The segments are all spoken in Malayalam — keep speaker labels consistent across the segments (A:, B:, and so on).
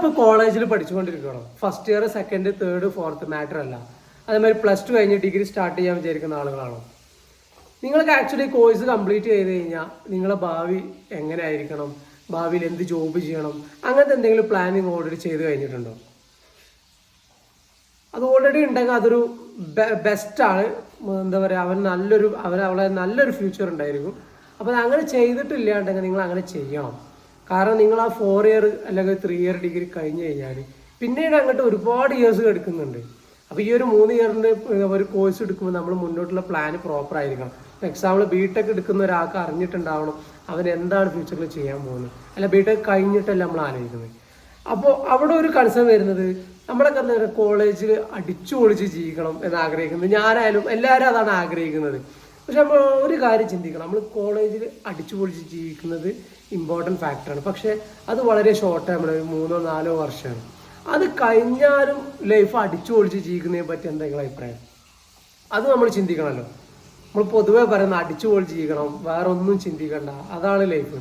A: നിങ്ങളിപ്പോൾ കോളേജിൽ പഠിച്ചുകൊണ്ടിരിക്കണം. First year, second, third, fourth matter അല്ല. അതേമാതിരി പ്ലസ് ടു കഴിഞ്ഞ് ഡിഗ്രി സ്റ്റാർട്ട് ചെയ്യാൻ വിചാരിക്കുന്ന ആളുകളാണോ? നിങ്ങൾക്ക് ആക്ച്വലി കോഴ്സ് കംപ്ലീറ്റ് ചെയ്ത് കഴിഞ്ഞാൽ നിങ്ങളെ ഭാവി എങ്ങനെ ആയിരിക്കണം, ഭാവിയിൽ എന്ത് ജോബ് ചെയ്യണം, അങ്ങനത്തെ എന്തെങ്കിലും പ്ലാനിങ് ഓൾറെഡി ചെയ്ത് കഴിഞ്ഞിട്ടുണ്ടോ? അത് ഓൾറെഡി ഉണ്ടെങ്കിൽ അതൊരു ബെസ്റ്റാണ്. എന്താ പറയുക, അവളെ നല്ലൊരു ഫ്യൂച്ചർ ഉണ്ടായിരിക്കും. അപ്പോൾ അങ്ങനെ ചെയ്തിട്ടില്ലാണ്ടെങ്കിൽ നിങ്ങൾ അങ്ങനെ ചെയ്യണം. കാരണം നിങ്ങൾ ആ 4 ഇയർ അല്ലെങ്കിൽ 3 ഇയർ ഡിഗ്രി കഴിഞ്ഞ് കഴിഞ്ഞാൽ പിന്നീട് അങ്ങോട്ട് ഒരുപാട് ഇയേഴ്സ് എടുക്കുന്നുണ്ട്. അപ്പോൾ ഈ ഒരു 3 ഇയറിൻ്റെ ഒരു കോഴ്സ് എടുക്കുമ്പോൾ നമ്മൾ മുന്നോട്ടുള്ള പ്ലാൻ പ്രോപ്പർ ആയിരിക്കണം. എക്സാമ്പിൾ ബിടെക് എടുക്കുന്ന ഒരാൾക്ക് അറിഞ്ഞിട്ടുണ്ടാവണം അവൻ എന്താണ് ഫ്യൂച്ചറിൽ ചെയ്യാൻ പോകുന്നത്. അല്ല ബിടെക് കഴിഞ്ഞിട്ടല്ല നമ്മൾ ആലോചിക്കുന്നത്. അപ്പോൾ അവിടെ ഒരു കൺസേൺ വരുന്നത് നമ്മളൊക്കെ എന്താ പറയുക, കോളേജിൽ അടിച്ചു പൊളിച്ച് ജീവിക്കണം എന്ന് ആഗ്രഹിക്കുന്നത്. ഞാനായാലും എല്ലാവരും അതാണ് ആഗ്രഹിക്കുന്നത്. പക്ഷെ നമ്മൾ ഒരു കാര്യം ചിന്തിക്കണം, നമ്മൾ കോളേജിൽ അടിച്ചു പൊളിച്ച് ജീവിക്കുന്നത് ഇമ്പോർട്ടൻറ്റ് ഫാക്ടറാണ്. പക്ഷേ അത് വളരെ ഷോർട്ട് ടൈമാണ്, 3-4 വർഷമാണ്. അത് കഴിഞ്ഞാലും ലൈഫ് അടിച്ചു പൊളിച്ച് ജീവിക്കുന്നതിനെ പറ്റി എന്താ നിങ്ങളുടെ അഭിപ്രായം? അത് നമ്മൾ ചിന്തിക്കണമല്ലോ. നമ്മൾ പൊതുവെ പറയുന്ന അടിച്ചു പൊളിച്ച് ജീവിക്കണം, വേറെ ഒന്നും ചിന്തിക്കണ്ട, അതാണ് ലൈഫ്.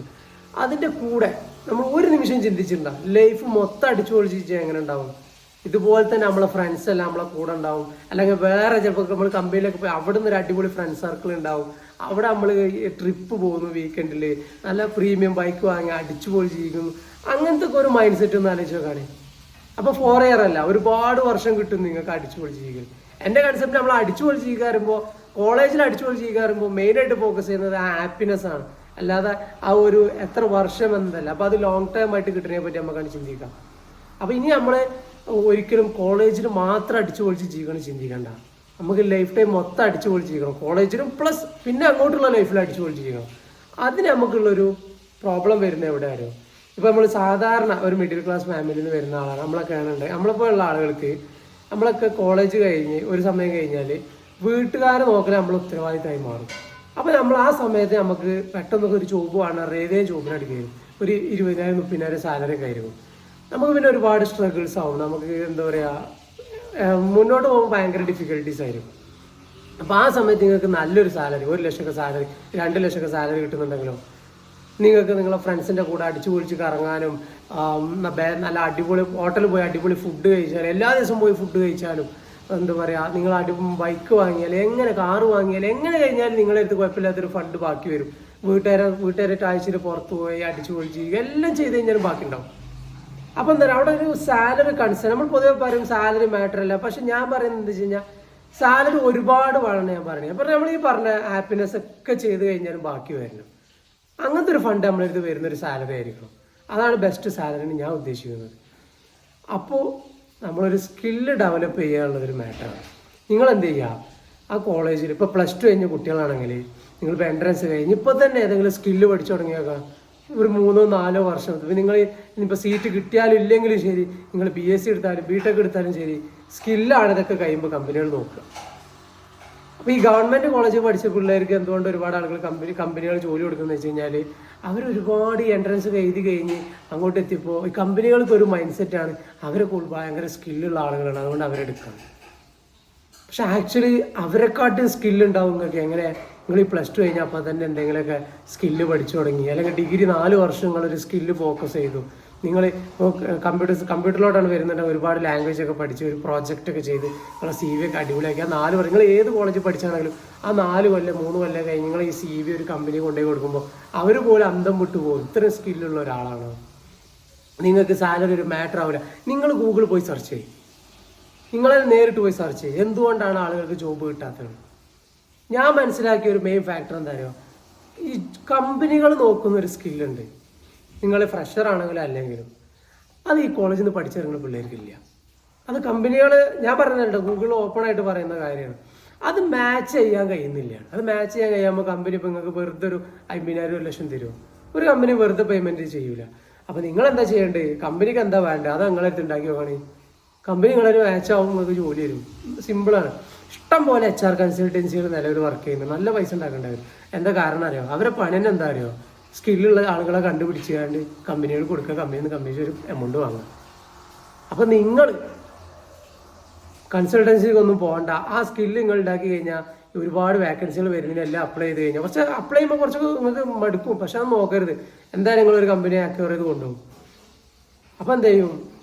A: അതിൻ്റെ കൂടെ നമ്മൾ ഒരു നിമിഷം ചിന്തിച്ചിട്ടുണ്ടാവും ലൈഫ് മൊത്തം അടിച്ചു പൊളിച്ച് ജീവിച്ചാൽ എങ്ങനെ ഉണ്ടാവും? ഇതുപോലെ തന്നെ നമ്മളെ ഫ്രണ്ട്സ് എല്ലാം നമ്മളെ കൂടെ ഉണ്ടാവും. അല്ലെങ്കിൽ വേറെ ചിലപ്പോൾ നമ്മൾ കമ്പനിയിലൊക്കെ പോയി അവിടെ നിന്ന് ഒരു അടിപൊളി ഫ്രണ്ട് സർക്കിൾ ഉണ്ടാവും. അവിടെ നമ്മൾ ട്രിപ്പ് പോകുന്നു വീക്കെൻഡിൽ, നല്ല പ്രീമിയം ബൈക്ക് വാങ്ങി അടിച്ചു പൊളിച്ച് ജീവിക്കുന്നു. അങ്ങനത്തെ ഒക്കെ ഒരു മൈൻഡ് സെറ്റ് ഒന്ന് ആലോചിച്ച് നോക്കുകയാണ്. അപ്പോൾ 4 ഇയർ അല്ല, ഒരുപാട് വർഷം കിട്ടും നിങ്ങൾക്ക് അടിച്ചു പൊളിച്ച് ജീവിക്കാൻ. എൻ്റെ കൺസെപ്റ്റ് നമ്മൾ അടിച്ചു പൊളിച്ച് ജീവിക്കാറുമ്പോൾ, കോളേജിൽ അടിച്ചു പൊളിച്ച് ജീവിക്കാറുമ്പോൾ മെയിനായിട്ട് ഫോക്കസ് ചെയ്യുന്നത് ആ ഹാപ്പിനെസ് ആണ്, അല്ലാതെ ആ ഒരു എത്ര വർഷം എന്നല്ല. അപ്പോൾ അത് ലോങ് ടൈം ആയിട്ട് കിട്ടുന്നതിനെ പറ്റി നമുക്കാണ് ചിന്തിക്കാം. അപ്പോൾ ഇനി നമ്മൾ ഒരിക്കലും കോളേജിൽ മാത്രം അടിച്ചു പൊളിച്ച് ജീവിക്കണം ചിന്തിക്കണ്ട. നമുക്ക് ലൈഫ് ടൈം മൊത്തം അടിച്ചു പൊളിച്ച് ജീവിക്കണം, കോളേജിലും പ്ലസ് പിന്നെ അങ്ങോട്ടുള്ള ലൈഫിൽ അടിച്ചു പൊളിച്ച് ജീവിക്കണം. അതിന് നമുക്കുള്ളൊരു പ്രോബ്ലം വരുന്നത് എവിടെയാണോ? ഇപ്പോൾ നമ്മൾ സാധാരണ ഒരു മിഡിൽ ക്ലാസ് ഫാമിലിയിൽ നിന്ന് വരുന്ന ആളാണ് നമ്മളൊക്കെ ആണുണ്ട്. നമ്മളെപ്പോലുള്ള ആളുകൾക്ക് നമ്മളൊക്കെ കോളേജ് കഴിഞ്ഞ് ഒരു സമയം കഴിഞ്ഞാൽ വീട്ടുകാരെ നോക്കൽ നമ്മൾ ഉത്തരവാദിത്തമായി മാറും. അപ്പോൾ നമ്മൾ ആ സമയത്ത് നമുക്ക് പെട്ടെന്നൊക്കെ ഒരു ജോബ് വേണം, ഏതെങ്കിലും ജോബിനടിക്കും ഒരു 20,000-30,000 സാലറി ഒക്കെ ആയിരിക്കും. നമുക്ക് പിന്നെ ഒരുപാട് സ്ട്രഗിൾസ് ആവും. നമുക്ക് എന്താ പറയുക, മുന്നോട്ട് പോകുമ്പോൾ ഭയങ്കര ഡിഫിക്കൽട്ടീസ് ആയിരിക്കും. അപ്പോൾ ആ സമയത്ത് നിങ്ങൾക്ക് നല്ലൊരു സാലറി, 1 ലക്ഷമൊക്കെ സാലറി, 2 ലക്ഷമൊക്കെ സാലറി കിട്ടുന്നുണ്ടെങ്കിലോ നിങ്ങൾക്ക് നിങ്ങളെ ഫ്രണ്ട്സിൻ്റെ കൂടെ അടിച്ചു പൊളിച്ച് കറങ്ങാനും നല്ല അടിപൊളി ഹോട്ടലിൽ പോയി അടിപൊളി ഫുഡ് കഴിച്ചാലും, എല്ലാ ദിവസവും പോയി ഫുഡ് കഴിച്ചാലും, എന്താ പറയുക, നിങ്ങൾ ബൈക്ക് വാങ്ങിയാൽ എങ്ങനെ, കാറ് വാങ്ങിയാൽ എങ്ങനെ കഴിഞ്ഞാലും നിങ്ങളുടെ അടുത്ത് കുഴപ്പമില്ലാത്തൊരു ഫണ്ട് ബാക്കി വരും. വീട്ടുകാരായിട്ട് ആഴ്ചയിൽ പുറത്ത് പോയി അടിച്ചു പൊളിച്ച് എല്ലാം ചെയ്ത് കഴിഞ്ഞാലും ബാക്കി ഉണ്ടാവും. അപ്പോൾ എന്താ പറയുക, അവിടെ ഒരു സാലറി കൺസേൺ. നമ്മൾ പൊതുവെ പറയും സാലറി മാറ്റർ അല്ല. പക്ഷെ ഞാൻ പറയുന്നത് എന്താ വെച്ച് കഴിഞ്ഞാൽ സാലറി ഒരുപാട് വേണം. ഞാൻ പറയുന്നത് അപ്പോൾ നമ്മൾ ഈ പറഞ്ഞ ഹാപ്പിനെസ് ഒക്കെ ചെയ്ത് കഴിഞ്ഞാലും ബാക്കി വരണം. അങ്ങനത്തെ ഒരു ഫണ്ട് നമ്മളെടുത്ത് വരുന്നൊരു സാലറി ആയിരിക്കണം. അതാണ് ബെസ്റ്റ് സാലറി ഞാൻ ഉദ്ദേശിക്കുന്നത്. അപ്പോൾ നമ്മളൊരു സ്കില്ല് ഡെവലപ്പ് ചെയ്യാനുള്ളതൊരു മാറ്ററാണ്. നിങ്ങൾ എന്ത് ചെയ്യുക, ആ കോളേജിൽ ഇപ്പോൾ പ്ലസ് 2 കഴിഞ്ഞ കുട്ടികളാണെങ്കിൽ നിങ്ങളിപ്പോൾ എൻട്രൻസ് കഴിഞ്ഞ് ഇപ്പോൾ തന്നെ ഏതെങ്കിലും സ്കില്ല് പഠിച്ചു തുടങ്ങിയേക്കാം. ഒരു 3-4 വർഷം ഇപ്പം നിങ്ങൾ ഇനിയിപ്പോൾ സീറ്റ് കിട്ടിയാലും ഇല്ലെങ്കിലും ശരി, നിങ്ങൾ BSc എടുത്താലും BTech എടുത്താലും ശരി, സ്കില്ലാണ് ഇതൊക്കെ കഴിയുമ്പോൾ കമ്പനികൾ നോക്കുക. അപ്പോൾ ഈ ഗവൺമെൻറ് കോളേജിൽ പഠിച്ച പിള്ളേർക്ക് എന്തുകൊണ്ട് ഒരുപാട് ആളുകൾ കമ്പനികൾ ജോലി കൊടുക്കുന്നത് വെച്ച് കഴിഞ്ഞാൽ അവരൊരുപാട് എൻട്രൻസ് എഴുതി കഴിഞ്ഞ് അങ്ങോട്ട് എത്തിയപ്പോൾ ഈ കമ്പനികൾക്ക് ഒരു മൈൻഡ് സെറ്റാണ് അവരൊക്കെ ഭയങ്കര സ്കില്ലുള്ള ആളുകളാണ്, അതുകൊണ്ട് അവരെടുക്കാം. പക്ഷെ ആക്ച്വലി അവരെക്കാട്ടും സ്കില്ലുണ്ടാവും നിങ്ങൾക്ക്. എങ്ങനെ, നിങ്ങൾ ഈ പ്ലസ് 2 കഴിഞ്ഞാൽ അപ്പോൾ തന്നെ എന്തെങ്കിലുമൊക്കെ സ്കില്ല് പഠിച്ചു തുടങ്ങി, അല്ലെങ്കിൽ ഡിഗ്രി 4 വർഷം നിങ്ങളൊരു സ്കില്ല് ഫോക്കസ് ചെയ്തു. നിങ്ങൾ കമ്പ്യൂട്ടറിലോട്ടാണ് വരുന്നുണ്ടെങ്കിൽ ഒരുപാട് ലാംഗ്വേജ് ഒക്കെ പഠിച്ച് ഒരു പ്രോജക്റ്റ് ഒക്കെ ചെയ്ത് നിങ്ങളെ CV ഒക്കെ അടിപൊളിയാക്കി ആ 4 വർഷം നിങ്ങൾ ഏത് കോളേജിൽ പഠിച്ചാണെങ്കിലും ആ 4 കൊല്ലം 3 കൊല്ലം കഴിഞ്ഞ് നിങ്ങൾ ഈ CV ഒരു കമ്പനി കൊണ്ടുപോയി കൊടുക്കുമ്പോൾ അവർ പോലും അന്തം വിട്ടു പോകും. ഇത്രയും സ്കില്ലുള്ള ഒരാളാണ്. നിങ്ങൾക്ക് സാലറി ഒരു മാറ്റർ ആവില്ല. നിങ്ങൾ ഗൂഗിളിൽ പോയി സെർച്ച് ചെയ്യും, നിങ്ങളെ നേരിട്ട് പോയി സെർച്ച് ചെയ്യും എന്തുകൊണ്ടാണ് ആളുകൾക്ക് ജോബ് കിട്ടാത്തത്. ഞാൻ മനസ്സിലാക്കിയ ഒരു മെയിൻ ഫാക്ടർ എന്താ പറയുക, ഈ കമ്പനികൾ നോക്കുന്ന ഒരു സ്കില്ലുണ്ട്. നിങ്ങൾ ഫ്രഷർ ആണെങ്കിലും അല്ലെങ്കിലും അത് ഈ കോളേജിൽ നിന്ന് പഠിച്ചിറങ്ങുന്ന പിള്ളേർക്കില്ല. അത് കമ്പനികൾ, ഞാൻ പറയുന്നുണ്ട്, ഗൂഗിൾ ഓപ്പൺ ആയിട്ട് പറയുന്ന കാര്യമാണ്. അത് മാച്ച് ചെയ്യാൻ കഴിയുന്നില്ല. അത് മാച്ച് ചെയ്യാൻ കഴിയുമ്പോൾ കമ്പനി ഇപ്പോൾ നിങ്ങൾക്ക് വെറുതെ ഒരു 50,000 1 ലക്ഷം തരുമോ? ഒരു കമ്പനി വെറുതെ പേയ്മെൻറ്റ് ചെയ്യൂല. അപ്പോൾ നിങ്ങൾ എന്താ ചെയ്യേണ്ടത്, കമ്പനിക്ക് എന്താ വേണ്ടത് അത് നിങ്ങളെടുത്ത് ഉണ്ടാക്കി നോക്കണേ. കമ്പനി നിങ്ങളൊരു മാച്ച് ആവും, നിങ്ങൾക്ക് ജോലി തരും. സിമ്പിളാണ്. ഇഷ്ടം പോലെ HR കൺസൾട്ടൻസികൾ നിലവിൽ വർക്ക് ചെയ്യുന്നത്, നല്ല പൈസ ഉണ്ടാക്കേണ്ടവർ. എന്താ കാരണം അറിയോ, അവരെ പണി തന്നെ എന്താ അറിയോ, സ്കില്ലുള്ള ആളുകളെ കണ്ടുപിടിച്ചുകൊണ്ട് കമ്പനികൾ കൊടുക്കുക, കമ്പനിയിൽ നിന്ന് കമ്പനി ഒരു എമൗണ്ട് വാങ്ങുക. അപ്പോൾ നിങ്ങൾ കൺസൾട്ടൻസിക്കൊന്നും പോകണ്ട. ആ സ്കില്ല് നിങ്ങൾ ഉണ്ടാക്കി കഴിഞ്ഞാൽ ഒരുപാട് വേക്കൻസികൾ വരുന്നതിനെല്ലാം അപ്ലൈ ചെയ്ത് കഴിഞ്ഞാൽ കുറച്ച് അപ്ലൈ ചെയ്യുമ്പോൾ കുറച്ചൊക്കെ നിങ്ങൾക്ക് മടുക്കും. പക്ഷെ അത് നോക്കരുത്, എന്തായാലും നിങ്ങളൊരു കമ്പനിയെ അക്വയർ ചെയ്ത് കൊണ്ടുപോകും. അപ്പോൾ എന്ത് ചെയ്യും,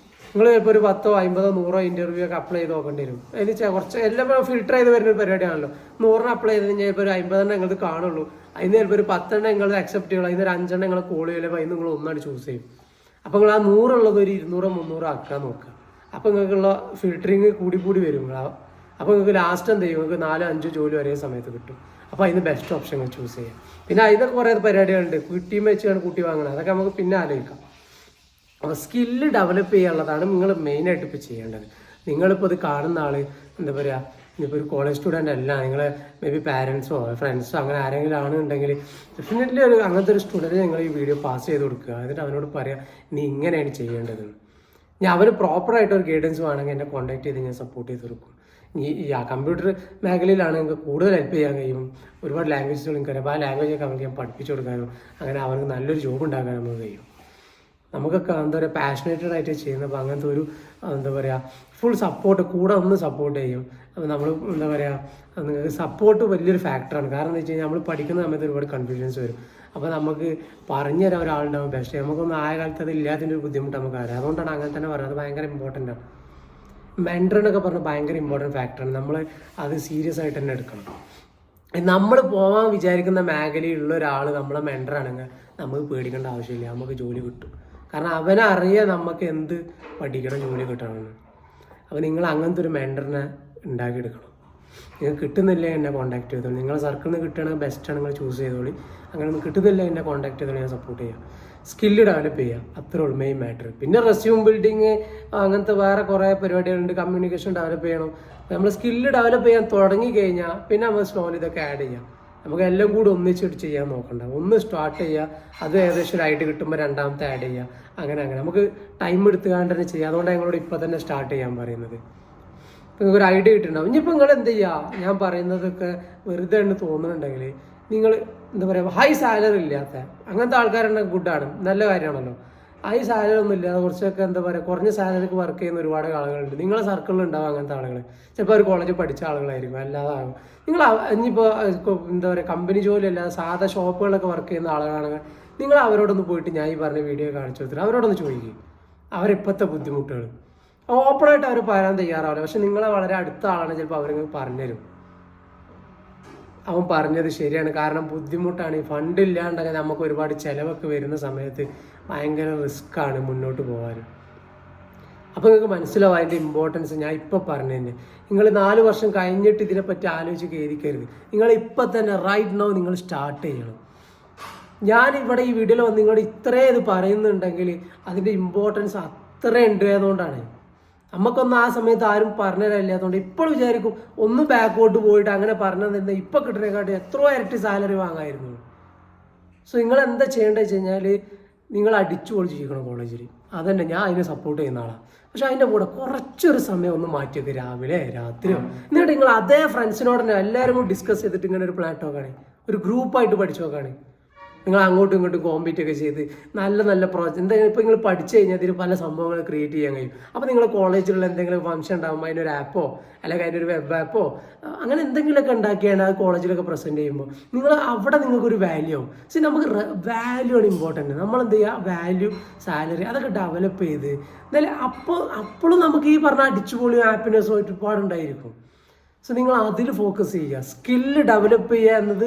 A: നിങ്ങൾ ചിലപ്പോൾ ഒരു 10, 50, 100 ഇൻ്റർവ്യൂ ഒക്കെ അപ്ലൈ ചെയ്ത് നോക്കേണ്ടി വരും. അതിന് കുറച്ച് എല്ലാം ഫിൽട്ടർ ചെയ്ത് വരുന്ന ഒരു പരിപാടിയാണല്ലോ. 100 അപ്ലൈ ചെയ്ത് കഴിഞ്ഞാൽ ഇപ്പോൾ ഒരു 50 നിങ്ങൾക്ക് കാണുള്ളൂ. അതിന് ചിലപ്പോൾ ഒരു 10 നിങ്ങൾ അക്സെപ്റ്റ് ചെയ്യുള്ളൂ. അതിന് ഒരു 5 നിങ്ങൾ കോൾ ചെയ്യില്ല. അതിന് നിങ്ങൾ ഒന്നാണ് ചൂസ് ചെയ്യും. അപ്പോൾ നിങ്ങൾ ആ 100 ഉള്ളത് ഒരു 200, 300 ആക്കാൻ നോക്കുക. അപ്പോൾ നിങ്ങൾക്കുള്ള ഫിൽറ്ററിങ് കൂടി വരും. അപ്പോൾ നിങ്ങൾക്ക് ലാസ്റ്റ് എന്ത് ചെയ്യും, നിങ്ങൾക്ക് 4, 5 ജോലി ഒരേ സമയത്ത് കിട്ടും. അപ്പോൾ അതിന് ബെസ്റ്റ് ഓപ്ഷൻ ചൂസ് ചെയ്യാം. പിന്നെ അതിനൊക്കെ കുറേ പരിപാടികളുണ്ട്. കുട്ടിയും വെച്ചാണ് കൂട്ടി വാങ്ങണം. അതൊക്കെ നമുക്ക് പിന്നെ ആലോചിക്കാം. അപ്പോൾ സ്കില്ല് ഡെവലപ്പ് ചെയ്യാനുള്ളതാണ് നിങ്ങൾ മെയിനായിട്ട് ഇപ്പോൾ ചെയ്യേണ്ടത്. നിങ്ങളിപ്പോൾ ഇത് കാണുന്ന ആൾ എന്താ പറയുക, ഇനിയിപ്പോൾ ഒരു കോളേജ് സ്റ്റുഡൻ്റ് അല്ല, നിങ്ങൾ മേ ബി പാരൻസോ ഫ്രണ്ട്സോ അങ്ങനെ ആരെങ്കിലും ആണെന്നുണ്ടെങ്കിൽ ഡെഫിനറ്റ്ലി അങ്ങനത്തെ ഒരു സ്റ്റുഡൻറ്റ് നിങ്ങൾ ഈ വീഡിയോ പാസ് ചെയ്ത് കൊടുക്കുക. എന്നിട്ട് അവനോട് പറയുക നീ ഇങ്ങനെയാണ് ചെയ്യേണ്ടത്. ഞാൻ അവർ പ്രോപ്പറായിട്ട് ഒരു ഗൈഡൻസ് വേണമെങ്കിൽ എന്നെ കോൺടാക്ട് ചെയ്ത് ഞാൻ സപ്പോർട്ട് ചെയ്ത് കൊടുക്കും. ഈ കമ്പ്യൂട്ടർ മേഖലയിലാണ് നിങ്ങൾക്ക് കൂടുതൽ ഹെൽപ്പ് ചെയ്യാൻ കഴിയും. ഒരുപാട് ലാംഗ്വേജുകൾ എനിക്കറിയാം. അപ്പോൾ ആ ലാംഗ്വേജൊക്കെ അവർക്ക് ഞാൻ പഠിപ്പിച്ചു കൊടുക്കാനും അങ്ങനെ അവർക്ക് നല്ലൊരു ജോബ് ഉണ്ടാക്കാനും നമുക്ക് കഴിയും. നമുക്കൊക്കെ എന്താ പറയുക പാഷനേറ്റഡ് ആയിട്ട് ചെയ്യുന്നപ്പോൾ അങ്ങനത്തെ ഒരു എന്താ പറയുക ഫുൾ സപ്പോർട്ട് കൂടെ ഒന്ന് സപ്പോർട്ട് ചെയ്യും. അപ്പോൾ നമ്മൾ എന്താ പറയുക നിങ്ങൾക്ക് സപ്പോർട്ട് വലിയൊരു ഫാക്ടറാണ്. കാരണം എന്താ വെച്ച് കഴിഞ്ഞാൽ നമ്മൾ പഠിക്കുന്ന സമയത്ത് ഒരുപാട് കൺഫ്യൂഷൻസ് വരും. അപ്പോൾ നമുക്ക് പറഞ്ഞു തരാൻ ഒരാളുണ്ടാവും. പക്ഷേ നമുക്കൊന്നും ആയ കാലത്ത് അത് ഇല്ലാത്തതിൻ്റെ ഒരു ബുദ്ധിമുട്ട് നമുക്ക് അറിയാം. അതുകൊണ്ടാണ് അങ്ങനെ തന്നെ പറയുന്നത്. അത് ഭയങ്കര ഇമ്പോർട്ടൻ്റ് ആണ്. മെൻറ്റർ എന്നൊക്കെ പറഞ്ഞാൽ ഭയങ്കര ഇമ്പോർട്ടൻറ്റ് ഫാക്ടറാണ്. നമ്മൾ അത് സീരിയസ് ആയിട്ട് തന്നെ എടുക്കണം. നമ്മൾ പോകാൻ വിചാരിക്കുന്ന മേഖലയിലുള്ള ഒരാൾ നമ്മളെ മെൻറ്ററാണെങ്കിൽ നമുക്ക് പേടിക്കേണ്ട ആവശ്യമില്ല. നമുക്ക് ജോലി കിട്ടും. കാരണം അവനറിയാം നമുക്ക് എന്ത് പഠിക്കണം ജോലി കിട്ടണമെന്ന്. അപ്പോൾ നിങ്ങൾ അങ്ങനത്തെ ഒരു മെൻറ്ററിനെ ഉണ്ടാക്കിയെടുക്കണം. നിങ്ങൾക്ക് കിട്ടുന്നില്ല എന്നെ കോൺടാക്ട് ചെയ്തോളൂ. നിങ്ങളെ സർക്കിളിൽ നിന്ന് കിട്ടുകയാണെങ്കിൽ ബെസ്റ്റാണ് നിങ്ങൾ ചൂസ് ചെയ്തോളി. അങ്ങനെ ഒന്നും കിട്ടുന്നില്ല എന്നെ കോൺടാക്ട് ചെയ്തോളി, ഞാൻ സപ്പോർട്ട് ചെയ്യാം. സ്കില്ല് ഡെവലപ്പ് ചെയ്യുക, അത്രേ ഉള്ളൂ മെയിൻ മാറ്റർ. പിന്നെ റെസ്യൂം ബിൽഡിങ് അങ്ങനത്തെ വേറെ കുറേ പരിപാടികളുണ്ട്. കമ്മ്യൂണിക്കേഷൻ ഡെവലപ്പ് ചെയ്യണം. നമ്മൾ സ്കില്ല് ഡെവലപ്പ് ചെയ്യാൻ തുടങ്ങി കഴിഞ്ഞാൽ പിന്നെ നമ്മൾ സ്ലോലി ഇതൊക്കെ ആഡ് ചെയ്യാം. നമുക്ക് എല്ലാം കൂടി ഒന്നിച്ചിട്ട് ചെയ്യാൻ നോക്കണ്ട. ഒന്ന് സ്റ്റാർട്ട് ചെയ്യുക, അത് ഏകദേശം ഒരു ഐഡിയ കിട്ടുമ്പോൾ രണ്ടാമത്തെ ആഡ് ചെയ്യുക. അങ്ങനെ നമുക്ക് ടൈം എടുത്തുകൊണ്ട് തന്നെ ചെയ്യുക. അതുകൊണ്ട് ഞങ്ങളോട് ഇപ്പോൾ തന്നെ സ്റ്റാർട്ട് ചെയ്യാൻ പറയുന്നത്. ഇപ്പം നിങ്ങൾക്ക് ഒരു ഐഡിയ കിട്ടുന്നുണ്ടാവും. ഇനിയിപ്പോൾ നിങ്ങൾ എന്ത് ചെയ്യുക, ഞാൻ പറയുന്നതൊക്കെ വെറുതെ എന്ന് തോന്നുന്നുണ്ടെങ്കിൽ നിങ്ങൾ എന്താ പറയുക ഹൈ സാലറി ഇല്ലാത്ത അങ്ങനത്തെ ആൾക്കാരുണ്ടെങ്കിൽ ഗുഡാണ്, നല്ല കാര്യമാണല്ലോ. ഹൈ സാലറി ഒന്നും ഇല്ലാതെ കുറച്ചൊക്കെ എന്താ പറയുക കുറഞ്ഞ സാലറിക്ക് വർക്ക് ചെയ്യുന്ന ഒരുപാട് ആളുകളുണ്ട്. നിങ്ങളെ സർക്കിളിൽ ഉണ്ടാവും അങ്ങനത്തെ ആളുകൾ. ചിലപ്പോൾ ഒരു കോളേജിൽ പഠിച്ച ആളുകളായിരിക്കും, അല്ലാതെ ആകും. നിങ്ങൾ ഇനിയിപ്പോൾ എന്താ പറയുക കമ്പനി ജോലി അല്ലാതെ സാധാ ഷോപ്പുകളിലൊക്കെ വർക്ക് ചെയ്യുന്ന ആളുകളാണെങ്കിൽ നിങ്ങൾ അവരോടൊന്ന് പോയിട്ട് ഞാൻ ഈ പറഞ്ഞ വീഡിയോ കാണിച്ചു കൊടുത്തിട്ട് അവരോടൊന്ന് ചോദിക്കും അവരിപ്പോഴത്തെ ബുദ്ധിമുട്ടുകൾ. ഓപ്പണായിട്ട് അവർ പറയാൻ തയ്യാറാവില്ല. പക്ഷെ നിങ്ങളെ വളരെ അടുത്ത ആളാണ് ചിലപ്പോൾ അവരിങ്ങനെ പറഞ്ഞുതരും. അവൻ പറഞ്ഞത് ശരിയാണ്. കാരണം ബുദ്ധിമുട്ടാണ്. ഈ ഫണ്ട് ഇല്ലാണ്ടെങ്കിൽ നമുക്ക് ഒരുപാട് ചിലവൊക്കെ വരുന്ന സമയത്ത് ഭയങ്കര റിസ്ക്കാണ് മുന്നോട്ട് പോകാൻ. അപ്പോൾ നിങ്ങൾക്ക് മനസ്സിലാവും അതിൻ്റെ ഇമ്പോർട്ടൻസ്. ഞാൻ ഇപ്പോൾ പറഞ്ഞു തന്നെ. നിങ്ങൾ 4 വർഷം കഴിഞ്ഞിട്ട് ഇതിനെപ്പറ്റി ആലോചിച്ച് എഴുതിക്കരുത്. നിങ്ങൾ ഇപ്പം തന്നെ റൈറ്റ് നൗ നിങ്ങൾ സ്റ്റാർട്ട് ചെയ്യണം. ഞാൻ ഇവിടെ ഈ വീഡിയോയിൽ വന്ന് നിങ്ങളോട് ഇത്രയും ഇത് പറയുന്നുണ്ടെങ്കിൽ അതിൻ്റെ ഇമ്പോർട്ടൻസ് അത്രയുണ്ട്. അതുകൊണ്ടാണ് നമുക്കൊന്നും ആ സമയത്ത് ആരും പറഞ്ഞു തരാനില്ലാത്തതുകൊണ്ട് ഇപ്പോൾ വിചാരിക്കും ഒന്ന് ബാക്കോട്ട് പോയിട്ട് അങ്ങനെ പറഞ്ഞു തന്നെ ഇപ്പം കിട്ടുന്നതിനെക്കാട്ടി എത്രയോ ഇരട്ടി സാലറി വാങ്ങായിരുന്നു. സോ നിങ്ങൾ എന്താ ചെയ്യേണ്ടത് വെച്ച് കഴിഞ്ഞാൽ നിങ്ങൾ അടിച്ചു പൊളിച്ച് ജീവിക്കണം കോളേജിൽ. അതന്നെ ഞാൻ അതിനെ സപ്പോർട്ട് ചെയ്യുന്ന ആളാണ്. പക്ഷെ അതിൻ്റെ കൂടെ കുറച്ചൊരു സമയം ഒന്ന് മാറ്റി വെക്കുക, രാവിലെ രാത്രിയോ. എന്നിട്ട് നിങ്ങൾ അതേ ഫ്രണ്ട്സിനോട് തന്നെ എല്ലാവരും കൂടി ഡിസ്കസ് ചെയ്തിട്ട് ഇങ്ങനെ ഒരു പ്ലാൻ നോക്കുകയാണ്, ഒരു ഗ്രൂപ്പായിട്ട് പഠിച്ചു നോക്കുകയാണ്. നിങ്ങൾ അങ്ങോട്ടും ഇങ്ങോട്ടും കോമ്പീറ്റ് ഒക്കെ ചെയ്ത് നല്ല പ്രോജക്റ്റ് എന്തെങ്കിലും ഇപ്പോൾ നിങ്ങൾ പഠിച്ചു കഴിഞ്ഞാൽ അതിന് പല സംഭവങ്ങൾ ക്രിയേറ്റ് ചെയ്യാൻ കഴിയും. അപ്പോൾ നിങ്ങൾ കോളേജിലുള്ള എന്തെങ്കിലും ഫംഗ്ഷൻ ഉണ്ടാകുമ്പോൾ അതിനൊരു ആപ്പോ അല്ലെങ്കിൽ അതിൻ്റെ ഒരു വെബ് ആപ്പോ അങ്ങനെ എന്തെങ്കിലുമൊക്കെ ഉണ്ടാക്കിയാണ് അത് കോളേജിലൊക്കെ പ്രസൻറ്റ് ചെയ്യുമ്പോൾ നിങ്ങൾ അവിടെ നിങ്ങൾക്കൊരു വാല്യൂ ആവും. പക്ഷേ നമുക്ക് വാല്യൂ ആണ് ഇമ്പോർട്ടൻറ്റ്. നമ്മളെന്ത് ചെയ്യുക, വാല്യൂ, സാലറി അതൊക്കെ ഡെവലപ്പ് ചെയ്ത് എന്നാലും അപ്പോഴും നമുക്ക് ഈ പറഞ്ഞ അടിച്ചുപൊളിയും ഹാപ്പിനെസ്സും ഒരുപാടുണ്ടായിരിക്കും. സോ നിങ്ങൾ അതിൽ ഫോക്കസ് ചെയ്യുക. സ്കില്ല് ഡെവലപ്പ് ചെയ്യുക എന്നത്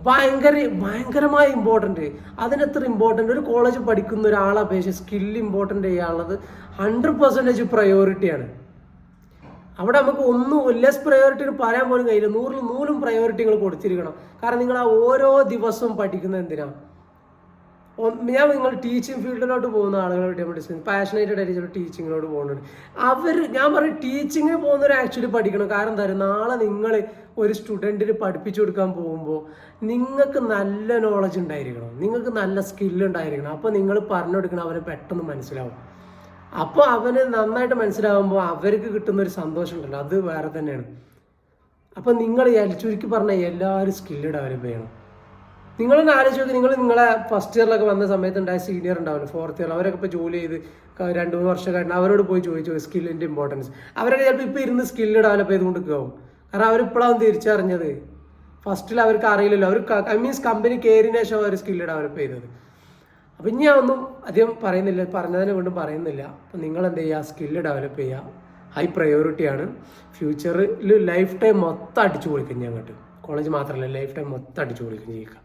A: ഭയങ്കരമായി ഇമ്പോർട്ടൻറ്റ്. അതിനെത്ര ഇമ്പോർട്ടൻ്റ് ഒരു കോളേജ് പഠിക്കുന്ന ഒരാളെ അപേക്ഷിച്ച് സ്കില്ല് ഇമ്പോർട്ടൻ്റ് ചെയ്യാനുള്ളത് 100% പ്രയോറിറ്റിയാണ്. അവിടെ നമുക്ക് ഒന്നും ലെസ് പ്രയോറിറ്റി പറയാൻ പോലും കഴിയില്ല. 100 പ്രയോറിറ്റി നിങ്ങൾ കൊടുത്തിരിക്കണം. കാരണം നിങ്ങൾ ആ ഓരോ ദിവസവും പഠിക്കുന്നത് എന്തിനാണ്. നിങ്ങൾ ടീച്ചിങ് ഫീൽഡിലോട്ട് പോകുന്ന ആളുകളോട് നമ്മൾ ഡിസ്കസ് പാഷനേറ്റഡ് ആയിട്ട് ചില ടീച്ചിങ്ങിലോട്ട് പോകുന്നുണ്ട്. ഞാൻ പറയും ടീച്ചിങ്ങിന് പോകുന്നവർ ആക്ച്വലി പഠിക്കണം. കാരണം എന്താ പറയുക, നാളെ നിങ്ങൾ ഒരു സ്റ്റുഡൻറ്റിന് പഠിപ്പിച്ചു കൊടുക്കാൻ പോകുമ്പോൾ നിങ്ങൾക്ക് നല്ല നോളജ് ഉണ്ടായിരിക്കണം, നിങ്ങൾക്ക് നല്ല സ്കില്ല് ഉണ്ടായിരിക്കണം. അപ്പോൾ നിങ്ങൾ പറഞ്ഞു കൊടുക്കണം, അവന് പെട്ടെന്ന് മനസ്സിലാവും. അപ്പോൾ അവന് നന്നായിട്ട് മനസ്സിലാവുമ്പോൾ അവർക്ക് കിട്ടുന്ന ഒരു സന്തോഷം ഉണ്ടല്ലോ, അത് വേറെ തന്നെയാണ്. അപ്പോൾ നിങ്ങൾ ചുരുക്കി പറഞ്ഞാൽ എല്ലാവരും സ്കില്ല് ഡെവലപ്പ് ചെയ്യണം. നിങ്ങളൊന്ന് ആലോചിച്ച് നോക്കി, നിങ്ങളെ ഫസ്റ്റ് ഇയറിലൊക്കെ വന്ന സമയത്ത് ഉണ്ടായ സീനിയർ ഉണ്ടാവില്ല, 4th ഇയർ, അവരൊക്കെ ഇപ്പോൾ ജോലി ചെയ്ത് 2-3 വർഷം കഴിഞ്ഞാൽ അവരോട് പോയി ചോദിച്ചു സ്കില്ലിൻ്റെ ഇമ്പോർട്ടൻസ്. അവരൊക്കെ ചിലപ്പോൾ ഇപ്പോൾ ഇരുന്ന് സ്കില്ല് ഡെവലപ്പ് ചെയ്തുകൊണ്ട് പോകും. കാരണം അവരിപ്പോഴാണ് തിരിച്ചറിഞ്ഞത്. ഫസ്റ്റിൽ അവർക്ക് അറിയില്ലല്ലോ, അവർ കമ്പനി കയറിയതിന് ശേഷം അവർ സ്കില്ല് ഡെവലപ്പ് ചെയ്തത്. അപ്പം ഇനി ഞാൻ ഒന്നും അധികം പറയുന്നില്ല, പറഞ്ഞതിനെ കൊണ്ടും പറയുന്നില്ല. അപ്പം നിങ്ങൾ എന്ത് ചെയ്യുക, സ്കില്ല് ഡെവലപ്പ് ചെയ്യുക. ഹൈ പ്രയോറിറ്റിയാണ്. ഫ്യൂച്ചറിൽ ലൈഫ് ടൈം മൊത്തം അടിച്ചു പൊളിക്കും ഞാൻ അങ്ങോട്ട്. കോളേജ് മാത്രമല്ല, ലൈഫ് ടൈം മൊത്തം അടിച്ചു പൊളിക്കും ചെയ്യുക.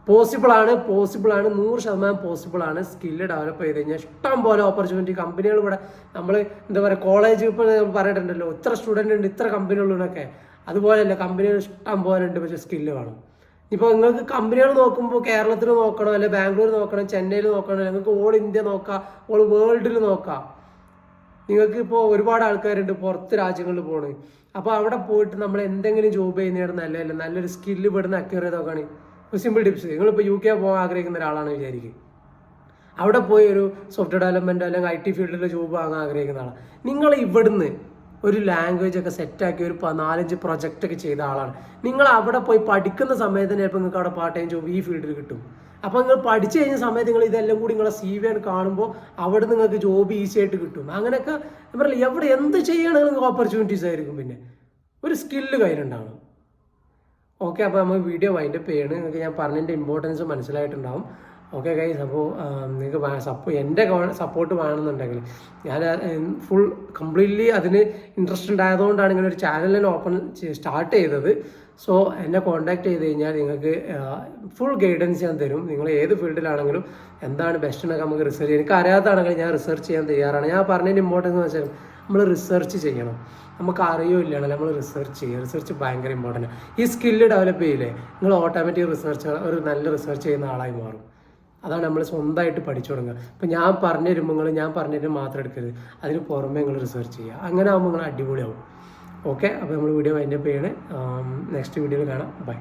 A: പോസിബിളാണ് 100% പോസിബിളാണ്. സ്കില്ല് ഡെവലപ്പ് ചെയ്ത് കഴിഞ്ഞാൽ ഇഷ്ടം പോലെ ഓപ്പർച്യൂണിറ്റി കമ്പനികൾ ഇവിടെ നമ്മൾ എന്താ പറയുക, കോളേജ് ഇപ്പോൾ പറഞ്ഞിട്ടുണ്ടല്ലോ ഇത്ര സ്റ്റുഡൻ്റ് ഉണ്ട് ഇത്ര കമ്പനികളുള്ളതൊക്കെ, അതുപോലെയല്ല കമ്പനികൾ ഇഷ്ടം പോലെ ഉണ്ട്. പക്ഷേ സ്കില്ല് വേണം. ഇപ്പോൾ നിങ്ങൾക്ക് കമ്പനികൾ നോക്കുമ്പോൾ കേരളത്തിൽ നോക്കണം, അല്ലെങ്കിൽ ബാംഗ്ലൂർ നോക്കണം, ചെന്നൈയിൽ നോക്കണം, നിങ്ങൾക്ക് ഓൾ ഇന്ത്യ നോക്കാം, ഓൾ വേൾഡിൽ നോക്കാം. നിങ്ങൾക്ക് ഇപ്പോൾ ഒരുപാട് ആൾക്കാരുണ്ട് പുറത്ത് രാജ്യങ്ങളിൽ പോകണേ. അപ്പോൾ അവിടെ പോയിട്ട് നമ്മൾ എന്തെങ്കിലും ജോബ് ചെയ്യുന്നതാണ് നല്ലതല്ല. നല്ലൊരു സ്കില്ല് ഇവിടുന്ന് അക്വയർ ചെയ്ത് നോക്കുകയാണ്. ഒരു സിമ്പിൾ ടിപ്സ്, നിങ്ങളിപ്പോൾ UK പോകാൻ ആഗ്രഹിക്കുന്ന ഒരാളാണ് വിചാരിക്കുക. അവിടെ പോയി ഒരു സോഫ്റ്റ്വെയർ ഡെവലപ്മെൻറ്റ് അല്ലെങ്കിൽ IT ഫീൽഡിൽ ജോബ് വാങ്ങാൻ ആഗ്രഹിക്കുന്ന ആളാണ്. നിങ്ങൾ ഇവിടുന്ന് ഒരു ലാംഗ്വേജ് ഒക്കെ സെറ്റാക്കി ഒരു 4-5 പ്രൊജക്റ്റ് ഒക്കെ ചെയ്ത ആളാണ്. നിങ്ങൾ അവിടെ പോയി പഠിക്കുന്ന സമയത്ത് തന്നെ ചിലപ്പോൾ നിങ്ങൾക്ക് അവിടെ പാർട്ട് ടൈം ജോബ് ഈ ഫീൽഡിൽ കിട്ടും. അപ്പോൾ നിങ്ങൾ പഠിച്ചു കഴിഞ്ഞ സമയത്ത് നിങ്ങൾ ഇതെല്ലാം കൂടി നിങ്ങളെ CV കാണുമ്പോൾ അവിടെ നിങ്ങൾക്ക് ജോബ് ഈസി ആയിട്ട് കിട്ടും. അങ്ങനെയൊക്കെ പറയില്ല, എവിടെ എന്ത് ചെയ്യണമെങ്കിൽ നിങ്ങൾക്ക് ഓപ്പർച്യൂണിറ്റീസ് ആയിരിക്കും. പിന്നെ ഒരു സ്കില്ല് കയ്യിലുണ്ടാവണം. ഓക്കെ, അപ്പോൾ നമ്മൾ വീഡിയോ വൈൻഡപ്പ് ചെയ്യണം. നിങ്ങൾക്ക് ഞാൻ പറഞ്ഞതിൻ്റെ ഇമ്പോർട്ടൻസ് മനസ്സിലായിട്ടുണ്ടാവും. ഓക്കെ ഗൈസ്, അപ്പോൾ നിങ്ങൾക്ക് എൻ്റെ സപ്പോർട്ട് വേണമെന്നുണ്ടെങ്കിൽ ഞാൻ കംപ്ലീറ്റ്ലി അതിന് ഇൻട്രസ്റ്റ് ഉണ്ടായതുകൊണ്ടാണ് ഇങ്ങനെ ഒരു ചാനൽ തന്നെ സ്റ്റാർട്ട് ചെയ്തത്. സോ എന്നെ കോൺടാക്ട് ചെയ്ത് കഴിഞ്ഞാൽ നിങ്ങൾക്ക് ഫുൾ ഗൈഡൻസ് ഞാൻ തരും. നിങ്ങൾ ഏത് ഫീൽഡിലാണെങ്കിലും എന്താണ് ബെസ്റ്റ് എന്നൊക്കെ നമുക്ക് റിസർച്ച് ചെയ്യാം. എനിക്ക് അറിയാത്തതാണെങ്കിൽ ഞാൻ റിസർച്ച് ചെയ്യാൻ തയ്യാറാണ്. ഞാൻ പറഞ്ഞതിൻ്റെ ഇമ്പോർട്ടൻസ് എന്ന് വെച്ചാൽ നമ്മൾ റിസർച്ച് ചെയ്യണം. നമുക്ക് അറിയില്ലാണല്ലോ, നമ്മൾ റിസർച്ച് ചെയ്യുക. റിസർച്ച് ഭയങ്കര ഇമ്പോർട്ടൻ്റ്. ഈ സ്കില്ല് ഡെവലപ്പ് ചെയ്യില്ലേ, നിങ്ങൾ ഓട്ടോമാറ്റിക് ഒരു നല്ല റിസർച്ച് ചെയ്യുന്ന ആളായി മാറും. അതാണ് നമ്മൾ സ്വന്തമായിട്ട് പഠിച്ചു തുടങ്ങുക. ഇപ്പം ഞാൻ പറഞ്ഞു തരുമ്പോൾ ഞാൻ പറഞ്ഞിട്ട് മാത്രം എടുക്കരുത്, അതിന് പുറമെ നിങ്ങൾ റിസർച്ച് ചെയ്യുക. അങ്ങനെ ആകുമ്പോൾ നിങ്ങൾ അടിപൊളിയാവും. ഓക്കെ, അപ്പോൾ നമ്മൾ വീഡിയോ വൈൻഡപ്പ് ചെയ്യണേ. നെക്സ്റ്റ് വീഡിയോയിൽ കാണാം. ബൈ.